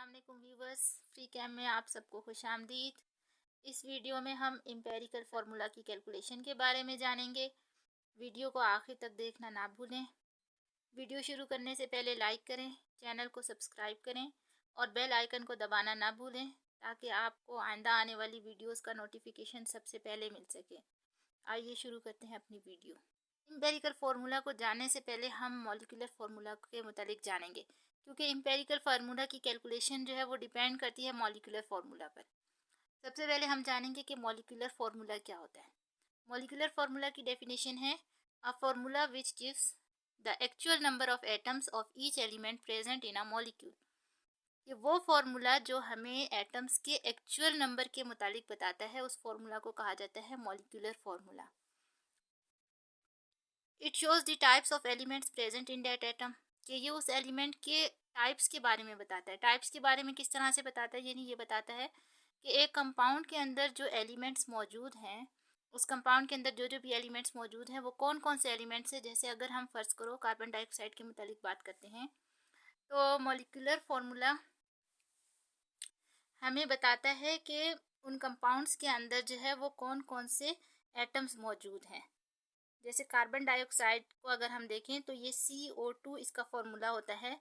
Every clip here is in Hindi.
वालेकुम व्यूवर्स, फ्री कैम में आप सबको खुशामदीद। इस वीडियो में हम एम्पेरिकल फार्मूला की कैलकुलेशन के बारे में जानेंगे। वीडियो को आखिर तक देखना ना भूलें। वीडियो शुरू करने से पहले लाइक करें, चैनल को सब्सक्राइब करें और बेल आइकन को दबाना ना भूलें ताकि आपको आइंदा आने वाली वीडियोस का नोटिफिकेशन सबसे पहले मिल सके। आइए शुरू करते हैं अपनी वीडियो। एम्पेरिकल फार्मूला को जानने से पहले हम मॉलिक्यूलर फार्मूला के मुतालिक जानेंगे, क्योंकि एम्पेरिकल फार्मूला की कैलकुलेशन जो है वो डिपेंड करती है मॉलिक्यूलर फार्मूला पर। सबसे पहले हम जानेंगे कि मॉलिक्यूलर फार्मूला क्या होता है। मॉलिक्यूलर फार्मूला की डेफिनेशन है a formula which gives the actual number of atoms of each element present in a molecule. ये वो फार्मूला जो हमें एटम्स के एक्चुअल नंबर के मुतालिक बताता है, उस फार्मूला को कहा जाता है molecular formula. It shows the types of elements present in that atom, कि ये उस एलिमेंट के टाइप्स के बारे में बताता है। टाइप्स के बारे में किस तरह से बताता है, यानी ये बताता है कि एक कंपाउंड के अंदर जो एलिमेंट्स मौजूद हैं, उस कंपाउंड के अंदर जो जो भी एलिमेंट्स मौजूद हैं वो कौन कौन से एलिमेंट्स हैं। जैसे अगर हम फर्ज करो कार्बन डाइऑक्साइड के मुतालिक बात करते हैं, तो मॉलिक्यूलर फार्मूला हमें बताता है कि उन कंपाउंड्स के अंदर जो है वो कौन कौन से एटम्स मौजूद हैं। जैसे कार्बन डाइऑक्साइड को अगर हम देखें तो ये CO2 इसका फॉर्मूला होता है,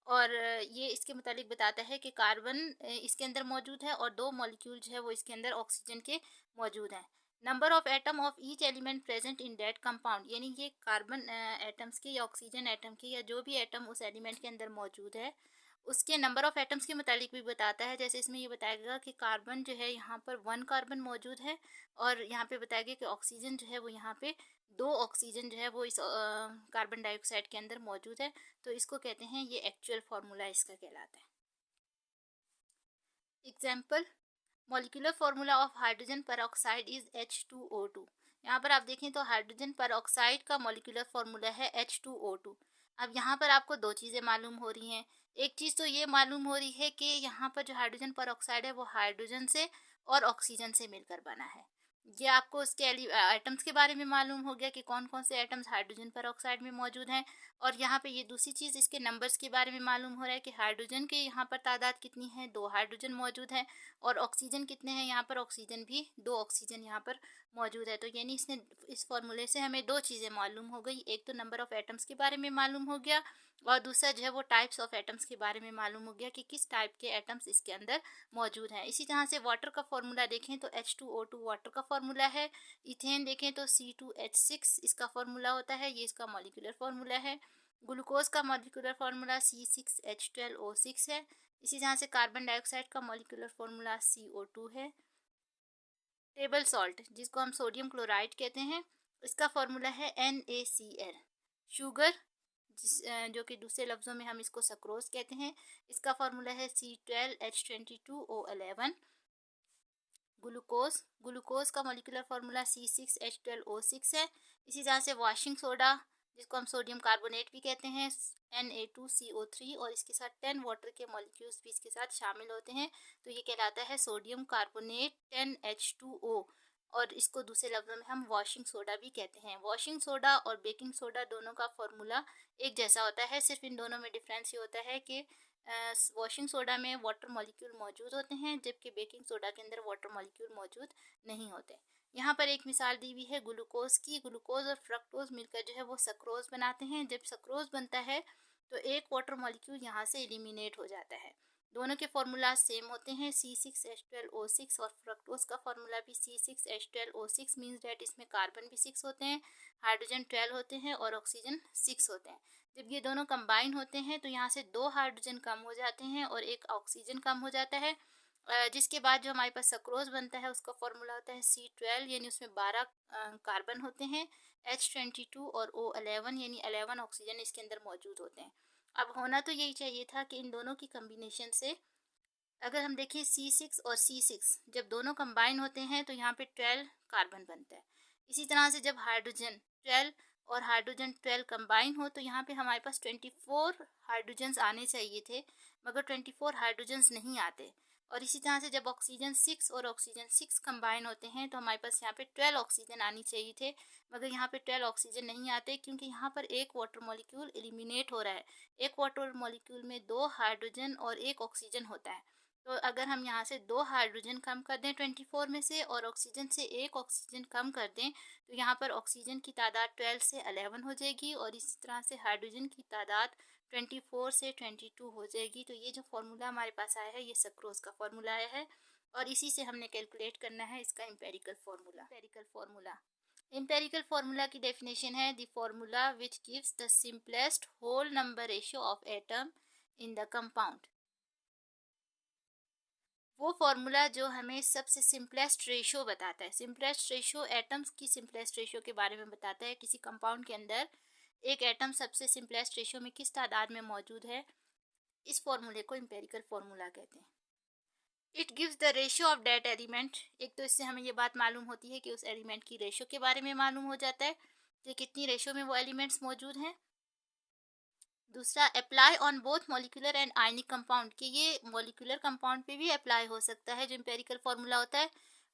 और ये इसके मुतालिक बताता है कि कार्बन इसके अंदर मौजूद है और दो मॉलिक्यूल जो है वो इसके अंदर ऑक्सीजन के मौजूद हैं। Number of atom of each element present in that compound, यानी ये कार्बन एटम्स के या ऑक्सीजन एटम के या जो भी एटम उस एलिमेंट के अंदर मौजूद है उसके नंबर ऑफ एटम्स के मुतालिक भी बताता है। जैसे इसमें ये बताएगा कि कार्बन जो है यहाँ पर 1 कार्बन मौजूद है, और यहाँ पे बताएगा कि ऑक्सीजन जो है वो यहाँ पे 2 ऑक्सीजन जो है वो इस कार्बन डाइऑक्साइड के अंदर मौजूद है। तो इसको कहते हैं, ये एक्चुअल फार्मूला इसका कहलाता है। Example, molecular formula of hydrogen peroxide is H2O2। यहाँ पर आप देखें तो हाइड्रोजन परऑक्साइड का मॉलिक्यूलर फार्मूला है H2O2। अब यहाँ पर आपको दो चीज़ें मालूम हो रही हैं। एक चीज़ तो ये मालूम हो रही है कि यहाँ पर जो हाइड्रोजन परऑक्साइड है वो हाइड्रोजन से और ऑक्सीजन से मिलकर बना है। ये आपको उसके एटम्स के बारे में मालूम हो गया कि कौन कौन से एटम्स हाइड्रोजन परऑक्साइड में मौजूद हैं। और यहाँ पे ये दूसरी चीज़ इसके नंबर्स के बारे में मालूम हो रहा है कि हाइड्रोजन के यहाँ पर तादाद कितनी है, 2 हाइड्रोजन मौजूद हैं, और ऑक्सीजन कितने हैं, यहाँ पर ऑक्सीजन भी 2 ऑक्सीजन यहाँ पर मौजूद है। तो यानी इसने इस फॉर्मूले से हमें दो चीज़ें मालूम हो गई, एक तो नंबर ऑफ एटम्स के बारे में मालूम हो गया और दूसरा जो है वो टाइप्स ऑफ एटम्स के बारे में मालूम हो गया कि किस टाइप के एटम्स इसके अंदर मौजूद हैं। इसी तरह से वाटर का फॉर्मूला देखें तो H2O2 वाटर का फॉर्मूला है। इथेन देखें तो C2H6 इसका फॉर्मूला होता है, ये इसका मॉलिक्यूलर फॉर्मूला है। ग्लूकोज का मॉलिक्यूलर फार्मूला C6H12O6 है। इसी तरह से कार्बन डाइऑक्साइड का मॉलिक्यूलर फार्मूला CO2 है। टेबल सॉल्ट, जिसको हम सोडियम क्लोराइड कहते हैं, इसका फार्मूला है NaCl। शुगर, जो कि दूसरे लफ्ज़ों में हम इसको सक्रोज कहते हैं, इसका फार्मूला है C12H22O11। ग्लूकोज का मॉलिक्यूलर फार्मूला C6H12O6 है। इसी तरह से वॉशिंग सोडा, जिसको हम सोडियम कार्बोनेट भी कहते हैं, Na2CO3, और इसके साथ 10 वाटर के मॉलिक्यूल्स भी इसके साथ शामिल होते हैं, तो ये कहलाता है सोडियम कार्बोनेट 10H2O, और इसको दूसरे लफ्ज़ों में हम वॉशिंग सोडा भी कहते हैं। वॉशिंग सोडा और बेकिंग सोडा दोनों का फार्मूला एक जैसा होता है, सिर्फ इन दोनों में डिफरेंस ये होता है कि वॉशिंग सोडा में वाटर मॉलिक्यूल मौजूद होते हैं, जबकि बेकिंग सोडा के अंदर वाटर मॉलिक्यूल मौजूद नहीं होते। यहाँ पर एक मिसाल दी हुई है ग्लूकोज की। ग्लूकोज और फ्रक्टोज मिलकर जो है वो सक्रोज बनाते हैं। जब सक्रोज बनता है तो एक वाटर मॉलिक्यूल यहाँ से एलिमिनेट हो जाता है। दोनों के फार्मूला सेम होते हैं, C6H12O6, और फ्रक्टोज का फार्मूला भी C6H12O6 मीन्स डैट इसमें कार्बन भी 6 होते हैं, हाइड्रोजन 12 होते हैं और ऑक्सीजन 6 होते हैं। जब ये दोनों कंबाइन होते हैं तो यहाँ से 2 हाइड्रोजन कम हो जाते हैं और एक ऑक्सीजन कम हो जाता है, जिसके बाद जो हमारे पास सक्रोज बनता है उसका फॉर्मूला होता है C12, यानी उसमें 12 कार्बन होते हैं, H22 और O11 यानी 11 ऑक्सीजन इसके अंदर मौजूद होते हैं। अब होना तो यही चाहिए था कि इन दोनों की कम्बिनेशन से अगर हम देखें C6 और C6 जब दोनों कंबाइन होते हैं तो यहाँ पे 12 कार्बन बनता है। इसी तरह से जब हाइड्रोजन 12 और हाइड्रोजन 12 कंबाइन हो तो यहाँ पे हमारे पास 24 हाइड्रोजन्स आने चाहिए थे, मगर 24 हाइड्रोजन्स नहीं आते। और इसी तरह से जब ऑक्सीजन 6 और ऑक्सीजन 6 कंबाइन होते हैं तो हमारे पास यहाँ पे 12 ऑक्सीजन आनी चाहिए थे, मगर यहाँ पे 12 ऑक्सीजन नहीं आते क्योंकि यहाँ पर एक वाटर मॉलिक्यूल एलिमिनेट हो रहा है। एक वाटर मॉलिक्यूल में 2 हाइड्रोजन और 1 ऑक्सीजन होता है। तो अगर हम यहाँ से 2 हाइड्रोजन कम कर दें 24 में से और ऑक्सीजन से 1 ऑक्सीजन कम कर दें तो यहाँ पर ऑक्सीजन की तादाद 12 से 11 हो जाएगी और इसी तरह से हाइड्रोजन की तादाद 24 से 22 हो जाएगी। तो ये जो फॉर्मूला हमारे पास आया है ये सक्रोज का फॉर्मूला आया है और इसी से हमने कैलकुलेट करना है इसका एम्पेरिकल फार्मूला की डेफिनेशन है the formula which gives the simplest whole number ratio of atom in the compound. वो फार्मूला जो हमें सबसे सिंपलेस्ट रेशियो बताता है। सिंपलेस्ट रेशियो एटम्स की सिंपलेस्ट रेशियो के बारे में बताता है। किसी कंपाउंड के अंदर एक एटम सबसे सिंपलेस्ट रेशियो में किस तादाद में मौजूद है, इस फॉर्मूले को एम्पेरिकल फार्मूला कहते हैं। It gives the ratio of that element. एक तो इससे हमें ये बात मालूम होती है कि उस एलिमेंट की रेशियो के बारे में मालूम हो जाता है कि कितनी रेशियो में वो एलिमेंट्स मौजूद हैं। दूसरा, apply on both molecular and ionic compound, कि ये मॉलिक्यूलर कंपाउंड पे भी अप्लाई हो सकता है जो एम्पेरिकल फार्मूला होता है,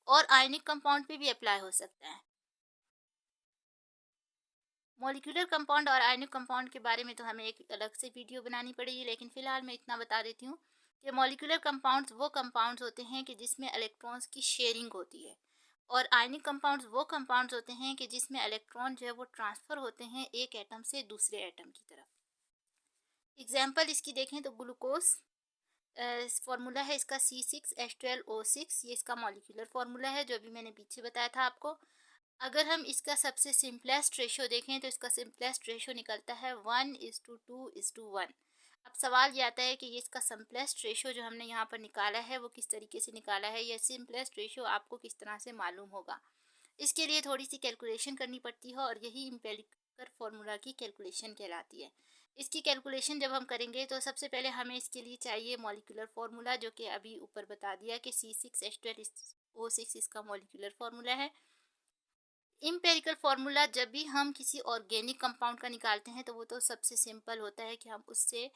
और आयनिक कंपाउंड पे भी अप्लाई हो सकता है। मॉलिक्यूलर कंपाउंड और आयनिक कंपाउंड के बारे में तो हमें एक अलग से वीडियो बनानी पड़ेगी, लेकिन फिलहाल मैं इतना बता देती हूँ कि मॉलिक्यूलर कंपाउंड्स वो कंपाउंड्स होते हैं कि जिसमें इलेक्ट्रॉन्स की शेयरिंग होती है, और आयनिक कंपाउंड्स वो कंपाउंड्स होते हैं कि जिसमें इलेक्ट्रॉन जो है वो ट्रांसफ़र होते हैं एक एटम से दूसरे एटम की तरफ। एग्जाम्पल इसकी देखें तो ग्लूकोज फार्मूला है इसका C6H12O6, ये इसका मॉलिक्यूलर फार्मूला है जो अभी मैंने पीछे बताया था आपको। अगर हम इसका सबसे सिंपलेस्ट रेशियो देखें तो इसका सिंपलेस्ट रेशियो निकलता है 1:2:1। अब सवाल ये आता है कि ये इसका सिंपलेस्ट रेशियो जो हमने यहाँ पर निकाला है वो किस तरीके से निकाला है, या सिंपलेस्ट रेशियो आपको किस तरह से मालूम होगा। इसके लिए थोड़ी सी कैलकुलेशन करनी पड़ती है और यही एम्पिरिकल फार्मूला की कैलकुलेशन कहलाती है। इसकी कैलकुलेशन जब हम करेंगे तो सबसे पहले हमें इसके लिए चाहिए मॉलिक्यूलर फार्मूला, जो कि अभी ऊपर बता दिया कि C6H12O6 इसका मॉलिक्यूलर फार्मूला है। इम्पेरिकल फार्मूला जब भी हम किसी ऑर्गेनिक कंपाउंड का निकालते हैं तो वो तो सबसे सिंपल होता है कि हम उससे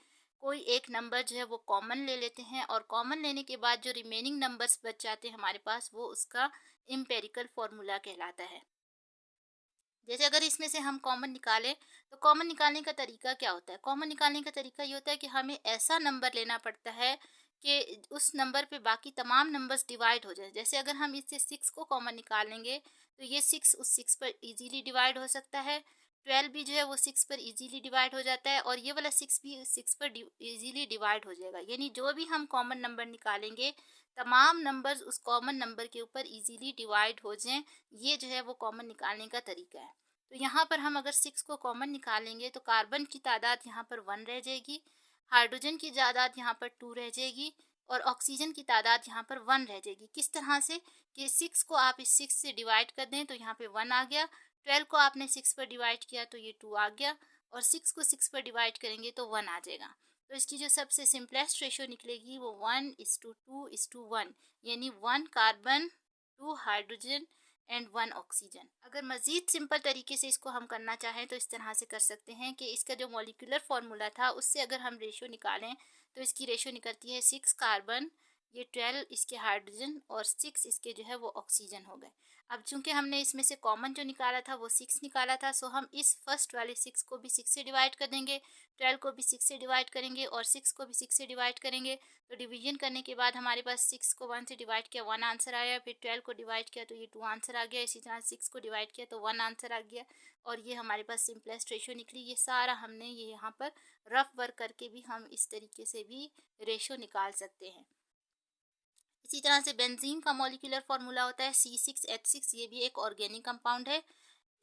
कोई एक नंबर जो है वो कॉमन ले लेते हैं, और कॉमन लेने के बाद जो रिमेनिंग नंबर्स बच जाते हैं हमारे पास वो उसका इम्पेरिकल फार्मूला कहलाता है। जैसे अगर इसमें से हम कॉमन निकालें तो कॉमन निकालने का तरीका क्या होता है। कॉमन निकालने का तरीका ये होता है कि हमें ऐसा नंबर लेना पड़ता है कि उस नंबर पे बाकी तमाम नंबर्स डिवाइड हो जाए। जैसे अगर हम इससे 6 को कॉमन निकालेंगे तो ये 6 उस 6 पर इजीली डिवाइड हो सकता है। 12 भी जो है वो 6 पर इजीली डिवाइड हो जाता है, और ये वाला 6 भी 6 पर इजीली डिवाइड हो जाएगा। यानी जो भी हम कॉमन नंबर निकालेंगे तमाम नंबर्स उस कॉमन नंबर के ऊपर इजीली डिवाइड हो जाएं, ये जो है वो कॉमन निकालने का तरीका है। तो यहाँ पर हम अगर 6 को कॉमन निकालेंगे तो कार्बन की तादाद यहाँ पर 1 रह जाएगी, हाइड्रोजन की तादाद यहाँ पर 2 रह जाएगी, और ऑक्सीजन की तादाद यहाँ पर 1 रह जाएगी। किस तरह से कि 6 को आप इस 6 से डिवाइड कर दें तो यहाँ पे 1 आ गया, 12 को आपने 6 पर डिवाइड किया तो ये 2 आ गया, और 6 को 6 पर डिवाइड करेंगे तो 1 आ जाएगा। तो इसकी जो सबसे सिंपलेस्ट रेशियो निकलेगी वो 1:2:1, यानी 1 कार्बन, 2 हाइड्रोजन एंड 1 ऑक्सीजन। अगर मज़ीद सिंपल तरीके से इसको हम करना चाहें तो इस तरह से कर सकते हैं कि इसका जो मॉलिक्यूलर फार्मूला था उससे अगर हम रेशियो निकालें तो इसकी रेशियो निकलती है 6 कार्बन, ये 12 इसके हाइड्रोजन, और 6 इसके जो है वो ऑक्सीजन हो गए। अब चूंकि हमने इसमें से कॉमन जो निकाला था वो 6 निकाला था, सो हम इस फर्स्ट वाले 6 को भी 6 से डिवाइड कर देंगे, 12 को भी 6 से डिवाइड करेंगे, और 6 को भी 6 से डिवाइड करेंगे। तो डिवीजन करने के बाद हमारे पास 6 को 1 से डिवाइड किया 1 आंसर आया, फिर 12 को डिवाइड किया तो ये 2 आंसर आ गया, इसी तरह 6 को डिवाइड किया तो 1 आंसर आ गया, और ये हमारे पास सिंपलेस्ट रेशियो निकली। ये सारा हमने ये यहाँ पर रफ वर्क करके भी हम इस तरीके से भी रेशियो निकाल सकते हैं। इसी तरह से बेंजीन का मॉलिक्यूलर फार्मूला होता है C6H6, ये भी एक ऑर्गेनिक कंपाउंड है।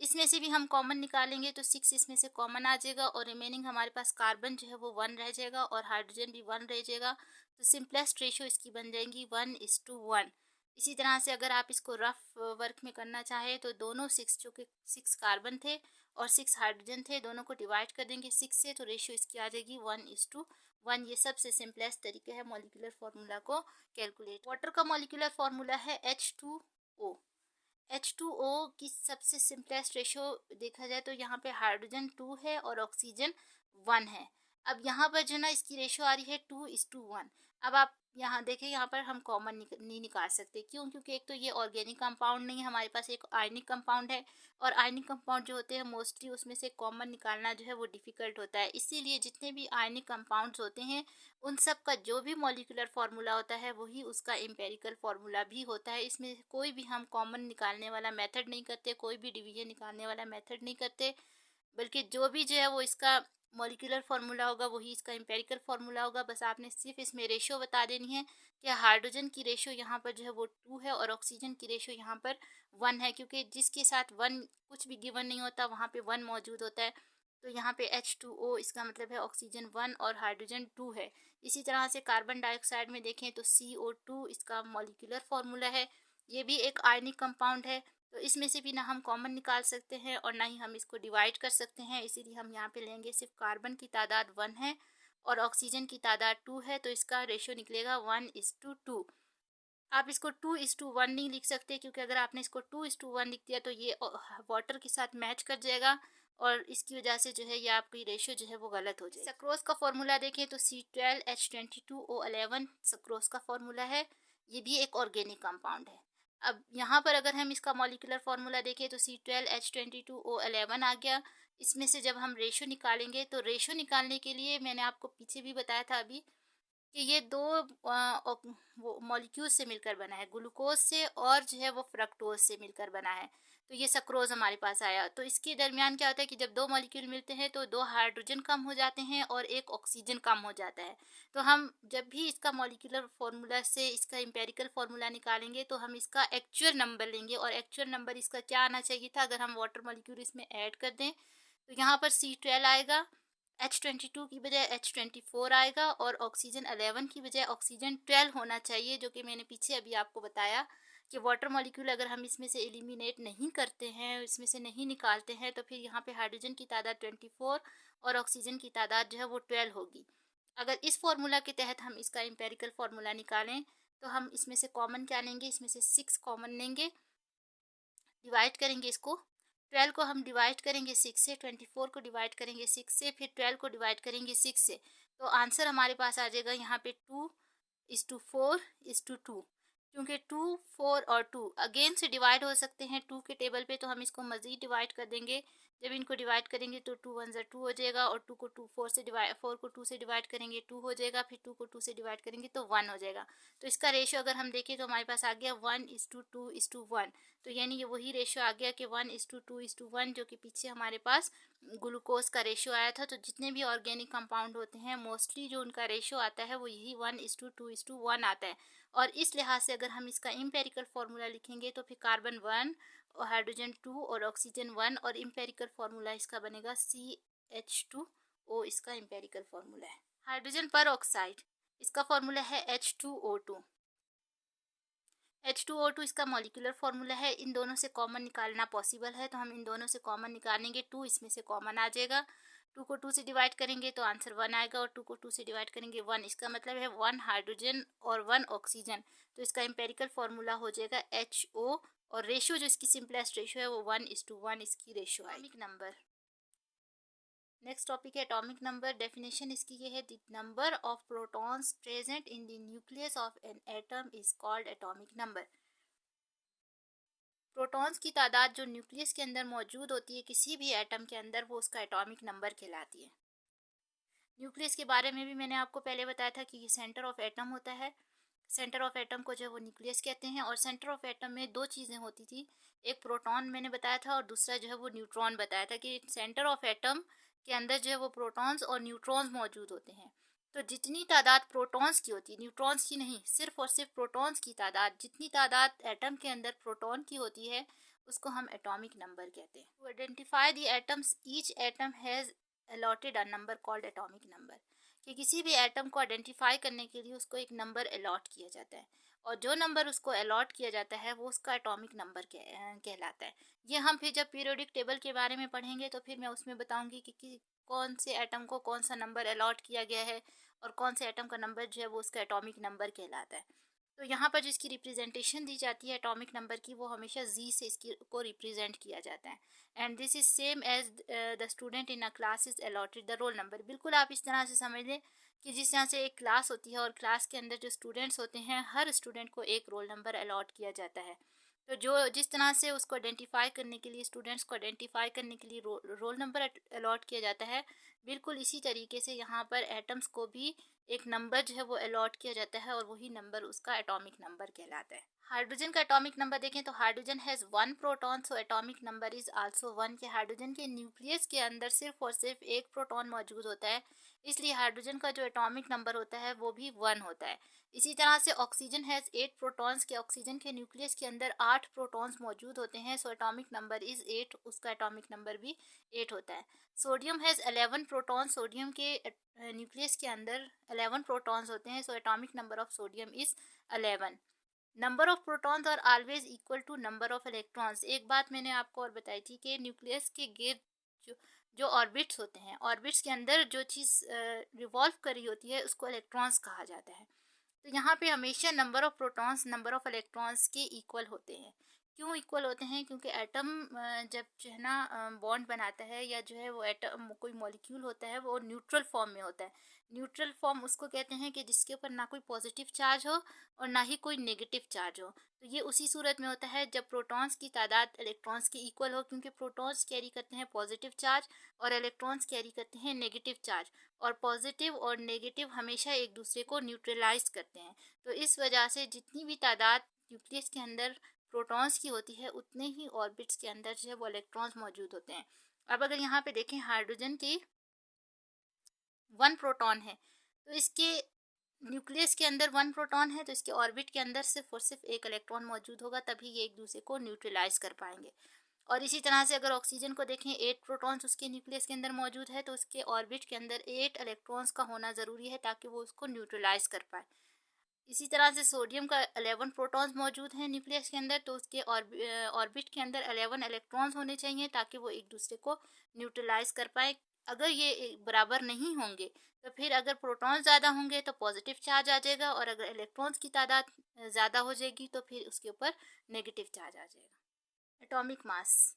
इसमें से भी हम कॉमन निकालेंगे तो 6 इसमें से कॉमन आ जाएगा, और रिमेनिंग हमारे पास कार्बन जो है वो 1 रह जाएगा, और हाइड्रोजन भी 1 रह जाएगा। तो सिंपलेस्ट रेशियो इसकी बन जाएंगी 1:1। इसी तरह से अगर आप इसको रफ वर्क में करना चाहें तो दोनों 6 जो कि 6 कार्बन थे और 6 हाइड्रोजन थे, दोनों को डिवाइड कर देंगे 6 से, तो रेशियो इसकी आ जाएगी 1:1। ये सबसे सिंपलेस्ट तरीके है मॉलिक्यूलर फार्मूला को कैलकुलेट। वाटर का मॉलिक्यूलर फार्मूला है H2O। H2O की सबसे सिंपलेस्ट रेशियो देखा जाए तो यहाँ पे हाइड्रोजन 2 है और ऑक्सीजन 1 है। अब यहाँ पर जो ना इसकी रेशियो आ रही है 2:1। अब आप यहाँ देखें, यहाँ पर हम कॉमन नहीं निकाल सकते, क्यों? क्योंकि एक तो ये ऑर्गेनिक कंपाउंड नहीं है, हमारे पास एक आयनिक कंपाउंड है, और आयनिक कंपाउंड जो होते हैं मोस्टली उसमें से कॉमन निकालना जो है वो डिफ़िकल्ट होता है। इसीलिए जितने भी आयनिक कंपाउंड्स होते हैं उन सब का जो भी मॉलिक्यूलर फार्मूला होता है वही उसका एम्पिरिकल फार्मूला भी होता है। इसमें कोई भी हम कॉमन निकालने वाला मेथड नहीं करते, कोई भी डिवीजन निकालने वाला मेथड नहीं करते, बल्कि जो भी जो है वो इसका मॉलिक्यूलर फार्मूला होगा वही इसका एम्पिरिकल फार्मूला होगा। बस आपने सिर्फ इसमें रेशियो बता देनी है कि हाइड्रोजन की रेशियो यहाँ पर जो है वो 2 है और ऑक्सीजन की रेशियो यहाँ पर 1 है, क्योंकि जिसके साथ 1 कुछ भी गिवन नहीं होता वहाँ पे 1 मौजूद होता है। तो यहाँ पे H2O इसका मतलब है ऑक्सीजन 1 और हाइड्रोजन 2 है। इसी तरह से कार्बन डाइऑक्साइड में देखें तो CO2 इसका मॉलिक्यूलर फार्मूला है, ये भी एक आयनिक कंपाउंड है। तो इसमें से भी ना हम कॉमन निकाल सकते हैं और ना ही हम इसको डिवाइड कर सकते हैं, इसीलिए हम यहाँ पे लेंगे सिर्फ कार्बन की तादाद 1 है और ऑक्सीजन की तादाद 2 है, तो इसका रेशियो निकलेगा 1:2। आप इसको 2:1 नहीं लिख सकते, क्योंकि अगर आपने इसको 2:1 लिख दिया तो ये वाटर के साथ मैच कर जाएगा और इसकी वजह से जो है ये आपकी रेशियो जो है वो गलत हो जाएगी। सक्रोज का फॉर्मूला देखें तो C12H22O11 सक्रोज का फॉर्मूला है, ये भी एक ऑर्गेनिक कंपाउंड है। अब यहाँ पर अगर हम इसका मॉलिक्यूलर फार्मूला देखें तो C12H22O11 आ गया। इसमें से जब हम रेशो निकालेंगे तो रेशो निकालने के लिए मैंने आपको पीछे भी बताया था अभी कि ये दो वो मॉलिक्यूल से मिलकर बना है, ग्लूकोज से और जो है वो फ्रक्टोज से मिलकर बना है। तो ये सक्रोज हमारे पास आया। तो इसके दरमियान क्या होता है कि जब दो मॉलिक्यूल मिलते हैं तो दो हाइड्रोजन कम हो जाते हैं और एक ऑक्सीजन कम हो जाता है। तो हम जब भी इसका मॉलिक्यूलर फार्मूला से इसका एम्पिरिकल फार्मूला निकालेंगे तो हम इसका एक्चुअल नंबर लेंगे, और एक्चुअल नंबर इसका क्या आना चाहिए था, अगर हम वाटर मॉलिक्यूल इसमें ऐड कर दें तो यहाँ पर C12 आएगा, H22 की बजाय H24 आएगा और ऑक्सीजन 11 की बजाय ऑक्सीजन 12 होना चाहिए, जो कि मैंने पीछे अभी आपको बताया कि वाटर मॉलिक्यूल अगर हम इसमें से एलिमिनेट नहीं करते हैं, इसमें से नहीं निकालते हैं, तो फिर यहाँ पे हाइड्रोजन की तादाद 24 और ऑक्सीजन की तादाद जो है वो 12 होगी। अगर इस फार्मूला के तहत हम इसका एम्पेरिकल फार्मूला निकालें तो हम इसमें से कॉमन क्या लेंगे, इसमें से 6 कॉमन लेंगे, डिवाइड करेंगे इसको। 12 को हम डिवाइड करेंगे 6 से, 24 को डिवाइड करेंगे 6 से, फिर 12 को डिवाइड करेंगे 6 से, तो आंसर हमारे पास आ जाएगा यहाँ पे 2:4:2, क्योंकि 2, 4 और 2 अगेन से डिवाइड हो सकते हैं 2 के टेबल पे, तो हम इसको मज़ीद डिवाइड कर देंगे। जब इनको डिवाइड करेंगे तो 2 1 2 हो जाएगा, और 2 को 2 4 से डिवाइड 4 को 2 से डिवाइड करेंगे 2 हो जाएगा, फिर 2 को 2 से डिवाइड करेंगे तो 1 हो जाएगा। तो इसका रेशियो अगर हम देखें तो हमारे पास आ गया 1:2:1। तो यानी ये वही रेशियो आ गया कि 1:2:1, जो कि पीछे हमारे पास ग्लूकोज का रेशियो आया था। तो जितने भी ऑर्गेनिक कंपाउंड होते हैं मोस्टली जो उनका रेशियो आता है वो यही 1:2:1 आता है। और इस लिहाज से अगर हम इसका एम्पेरिकल फार्मूला लिखेंगे तो फिर कार्बन 1 और हाइड्रोजन 2 और ऑक्सीजन 1, और एम्पेरिकल फार्मूला इसका बनेगा CH2O, इसका एम्पेरिकल फार्मूला है। हाइड्रोजन पर ऑक्साइड, इसका फार्मूला है H2O2। H2O2 इसका मॉलिक्यूलर फार्मूला है। इन दोनों से कॉमन निकालना पॉसिबल है, तो हम इन दोनों से कॉमन निकालेंगे। 2 इसमें से कॉमन आ जाएगा, 2 को 2 से डिवाइड करेंगे तो आंसर 1 आएगा, और 2 को 2 से डिवाइड करेंगे 1, इसका मतलब है 1 हाइड्रोजन और 1 ऑक्सीजन। तो इसका एम्पेरिकल फार्मूला हो जाएगा HO, और रेशियो जो इसकी सिंपलेस्ट रेशियो है वो 1:1 इसकी रेशियो है। एटॉमिक नंबर, नेक्स्ट टॉपिक है एटॉमिक नंबर। डेफिनेशन इसकी ये है, the number of protons present in the nucleus of an atom is called atomic number. Protons की तादाद जो न्यूक्लियस के अंदर मौजूद होती है किसी भी एटम के अंदर, वो उसका एटॉमिक नंबर कहलाती है। न्यूक्लियस के बारे में भी मैंने आपको पहले बताया था कि ये सेंटर ऑफ एटम होता है। सेंटर ऑफ एटम को जो है वो न्यूक्लियस कहते हैं, और सेंटर ऑफ एटम में दो चीज़ें होती थी, एक प्रोटॉन मैंने बताया था और दूसरा जो है वो न्यूट्रॉन बताया था, कि सेंटर ऑफ एटम के अंदर जो है वो प्रोटॉन्स और न्यूट्रॉन्स मौजूद होते हैं। तो जितनी तादाद प्रोटॉन्स की होती है, न्यूट्रॉन्स की नहीं, सिर्फ और सिर्फ प्रोटॉन्स की तादाद, जितनी तादाद एटम के अंदर प्रोटॉन की होती है उसको हम एटॉमिक नंबर कहते हैं। To identify the atoms, each atom has allotted a number called atomic number, कि किसी भी एटम को आइडेंटिफाई करने के लिए उसको एक नंबर अलॉट किया जाता है, और जो नंबर उसको अलॉट किया जाता है वो उसका एटॉमिक नंबर कहलाता है। ये हम फिर जब पीरियोडिक टेबल के बारे में पढ़ेंगे तो फिर मैं उसमें बताऊंगी कि कौन से एटम को कौन सा नंबर अलॉट किया गया है और कौन से एटम का नंबर जो है वो उसका एटॉमिक नंबर कहलाता है। तो यहाँ पर जिसकी रिप्रेजेंटेशन दी जाती है एटॉमिक नंबर की, वो हमेशा जी से इसकी को रिप्रेजेंट किया जाता है। And this is same as the student in a class is allotted the roll number. बिल्कुल आप इस तरह से समझ लें कि जिस तरह से एक क्लास होती है और क्लास के अंदर जो स्टूडेंट्स होते हैं, हर स्टूडेंट को एक रोल नंबर अलॉट किया जाता है। तो जो जिस तरह से उसको आइडेंटिफाई करने के लिए, स्टूडेंट्स को आइडेंटिफाई करने के लिए रोल नंबर अलॉट किया जाता है, बिल्कुल इसी तरीके से यहाँ पर एटम्स को भी एक नंबर जो है वो अलॉट किया जाता है और वही नंबर उसका एटॉमिक नंबर कहलाता है। हाइड्रोजन का एटॉमिक नंबर देखें तो hydrogen has 1 proton, so atomic number is also 1। के हाइड्रोजन के न्यूक्लियस के अंदर सिर्फ और सिर्फ एक प्रोटॉन मौजूद होता है, इसलिए हाइड्रोजन का जो एटॉमिक नंबर होता है वो भी 1 होता है। इसी तरह से ऑक्सीजन हैज़ 8 प्रोटॉन्स, के ऑक्सीजन के न्यूक्लियस के अंदर 8 प्रोटॉन्स मौजूद होते हैं, सो एटॉमिक नंबर इज 8, उसका एटॉमिक नंबर भी 8 होता है। सोडियम हैज़ 11 प्रोटॉन, सोडियम के न्यूक्लियस के अंदर 11 प्रोटॉन्स होते हैं, so atomic number of sodium is 11। Number of protons are always equal to number of electrons. एक बात मैंने आपको और बताई थी कि न्यूक्लियस के गिर्द जो जो ऑर्बिट्स होते हैं, ऑर्बिट्स के अंदर जो चीज़ रिवॉल्व कर रही होती है उसको इलेक्ट्रॉन्स कहा जाता है। तो यहाँ पे हमेशा number of protons number of electrons के इक्वल होते हैं। क्यों इक्वल होते हैं? क्योंकि एटम जब जो है ना बॉन्ड बनाता है, या जो है वो एटम कोई मॉलिक्यूल होता है वो न्यूट्रल फॉर्म में होता है। न्यूट्रल फॉर्म उसको कहते हैं कि जिसके ऊपर ना कोई पॉजिटिव चार्ज हो और ना ही कोई नेगेटिव चार्ज हो। तो ये उसी सूरत में होता है जब प्रोटॉन्स की तादाद इलेक्ट्रॉन्स की इक्वल हो, क्योंकि प्रोटॉन्स कैरी करते हैं पॉजिटिव चार्ज और इलेक्ट्रॉन्स कैरी करते हैं नेगेटिव चार्ज, और पॉजिटिव और नेगेटिव हमेशा एक दूसरे को न्यूट्रलाइज करते हैं। तो इस वजह से जितनी भी तादाद न्यूक्लियस के अंदर प्रोटॉन्स की होती है, उतने ही ऑर्बिट्स के अंदर जो है वो इलेक्ट्रॉन्स मौजूद होते हैं। अब अगर यहाँ पे देखें हाइड्रोजन की 1 प्रोटॉन है, तो इसके न्यूक्लियस के अंदर 1 प्रोटॉन है, तो इसके ऑर्बिट के अंदर सिर्फ और सिर्फ एक इलेक्ट्रॉन मौजूद होगा, तभी ये एक दूसरे को न्यूट्रलाइज कर पाएंगे। और इसी तरह से अगर ऑक्सीजन को देखें, 8 प्रोटॉन्स उसके न्यूक्लियस के अंदर मौजूद है, तो उसके ऑर्बिट के अंदर 8 इलेक्ट्रॉन्स का होना ज़रूरी है ताकि वो उसको न्यूट्रलाइज कर पाए। इसी तरह से सोडियम का 11 प्रोटॉन्स मौजूद हैं न्यूक्लियस के अंदर, तो उसके ऑर्बिट के अंदर 11 इलेक्ट्रॉन्स होने चाहिए ताकि वो एक दूसरे को न्यूट्रलाइज कर पाए। अगर ये बराबर नहीं होंगे, तो फिर अगर प्रोटॉन ज़्यादा होंगे तो पॉजिटिव चार्ज आ जाएगा, और अगर इलेक्ट्रॉन्स की तादाद ज़्यादा हो जाएगी तो फिर उसके ऊपर नेगेटिव चार्ज आ जाएगा। Atomic mass,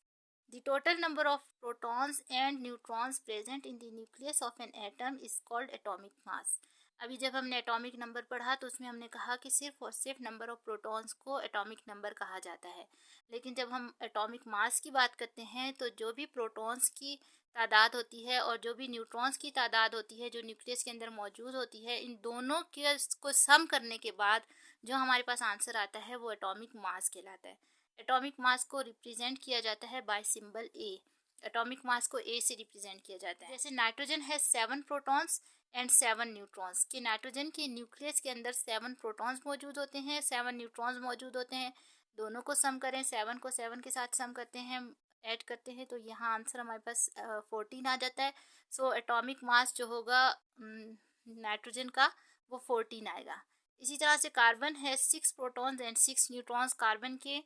the total number of protons and neutrons present in the nucleus of an atom is called atomic mass। अभी जब हमने एटॉमिक नंबर पढ़ा तो उसमें हमने कहा कि सिर्फ और सिर्फ नंबर ऑफ प्रोटॉन्स को एटॉमिक नंबर कहा जाता है, लेकिन जब हम एटॉमिक मास की बात करते हैं तो जो भी प्रोटॉन्स की तादाद होती है और जो भी न्यूट्रॉन्स की तादाद होती है जो न्यूक्लियस के अंदर मौजूद होती है, इन दोनों के को सम करने के बाद जो हमारे पास आंसर आता है वो एटॉमिक मास कहलाता है। एटॉमिक मास को रिप्रेजेंट किया जाता है बाय सिंबल ए। एटॉमिक मास को ए से रिप्रेजेंट किया जाता है। जैसे नाइट्रोजन है 7 प्रोटॉन्स एंड 7 न्यूट्रॉन्स, कि नाइट्रोजन के न्यूक्लियस के अंदर 7 प्रोटॉन्स मौजूद होते हैं, 7 न्यूट्रॉन्स मौजूद होते हैं। दोनों को सम करें, 7 को 7 के साथ सम करते हैं, ऐड करते हैं, तो यहाँ आंसर हमारे पास 14 आ जाता है। सो एटॉमिक मास जो होगा नाइट्रोजन का वो 14 आएगा। इसी तरह से कार्बन है 6 प्रोटॉन्स एंड 6 न्यूट्रॉन्स। कार्बन के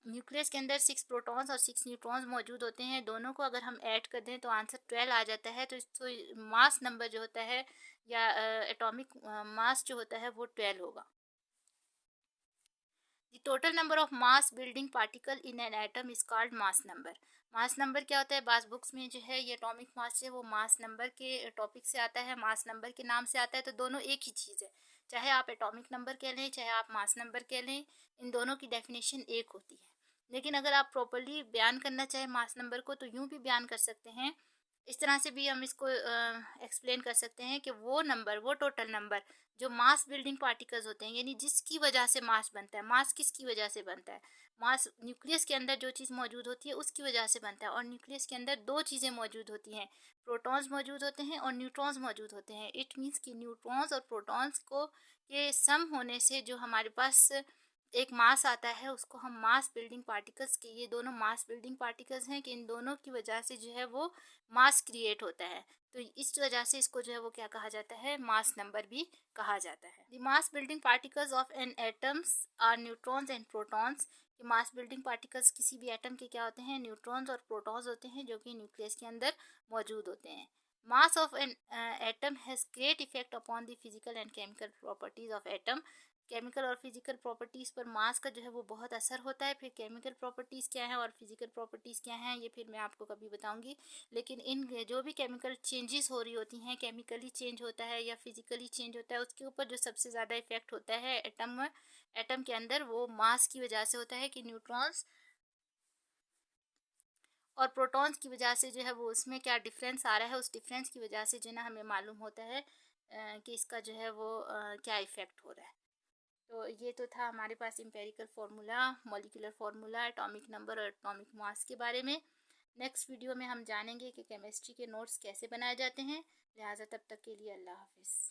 न्यूक्लियस के अंदर 6 प्रोटॉन्स और 6 न्यूट्रॉन्स मौजूद होते हैं। दोनों को अगर हम ऐड कर दें तो आंसर 12 आ जाता है। तो मास नंबर जो होता है या एटॉमिक मास जो होता है वो 12 होगा। The total number of mass building particle in an atom is called mass number. Mass number क्या होता है? बास बुक्स में जो है ये एटॉमिक मास है वो मास नंबर के टॉपिक से आता है, मास नंबर के नाम से आता है। तो दोनों एक ही चीज़ है, चाहे आप एटॉमिक नंबर कह लें चाहे आप मास नंबर कह लें, इन दोनों की डेफिनेशन एक होती है। लेकिन अगर आप प्रॉपर्ली बयान करना चाहें मास नंबर को तो यूं भी बयान कर सकते हैं, इस तरह से भी हम इसको एक्सप्लेन कर सकते हैं कि वो नंबर, वो टोटल नंबर जो मास बिल्डिंग पार्टिकल्स होते हैं, यानी जिसकी वजह से मास बनता है। मास किसकी वजह से बनता है? मास न्यूक्लियस के अंदर जो चीज़ मौजूद होती है उसकी वजह से बनता है, और न्यूक्लियस के अंदर दो चीज़ें मौजूद होती हैं, प्रोटॉन्स मौजूद होते हैं और न्यूट्रॉन्स मौजूद होते हैं। इट मीन्स कि न्यूट्रॉन्स और प्रोटॉन्स को के सम होने से जो हमारे पास एक मास आता है उसको हम मास बिल्डिंग पार्टिकल्स के, ये दोनों मास बिल्डिंग पार्टिकल्स हैं कि इन दोनों की वजह से जो है वो मास क्रिएट होता है। तो इस वजह से इसको जो है वो क्या कहा जाता है? मास नंबर भी कहा जाता है। The mass building particles of an atoms are neutrons and protons. कि मास बिल्डिंग पार्टिकल्स किसी भी एटम के क्या होते हैं? न्यूट्रॉन्स और प्रोटॉन्स होते हैं जो कि न्यूक्लियस के अंदर मौजूद होते हैं। Mass of an atom has great effect upon the physical and chemical properties of atom. Chemical और फिजिकल प्रॉपर्टीज़ पर मास का जो है वो बहुत असर होता है। फिर केमिकल प्रॉपर्टीज़ क्या है और फिजिकल प्रॉपर्टीज़ क्या हैं ये फिर मैं आपको कभी बताऊंगी। लेकिन इन जो भी केमिकल चेंजेस हो रही होती हैं, केमिकली चेंज होता है या फिजिकली चेंज होता है, उसके ऊपर जो सबसे ज़्यादा इफेक्ट होता है एटम के अंदर, वो मास की वजह से होता है कि न्यूट्रॉन्स और प्रोटॉन्स की वजह से जो है वो उसमें क्या डिफरेंस आ रहा है, उस डिफरेंस की वजह से जो है ना हमें मालूम होता है कि इसका जो है वो क्या इफ़ेक्ट हो रहा है। तो ये तो था हमारे पास empirical formula, molecular formula, atomic number और एटॉमिक मास के बारे में। नेक्स्ट वीडियो में हम जानेंगे कि केमिस्ट्री के नोट्स कैसे बनाए जाते हैं। लिहाजा तब तक के लिए अल्लाह हाफिज़।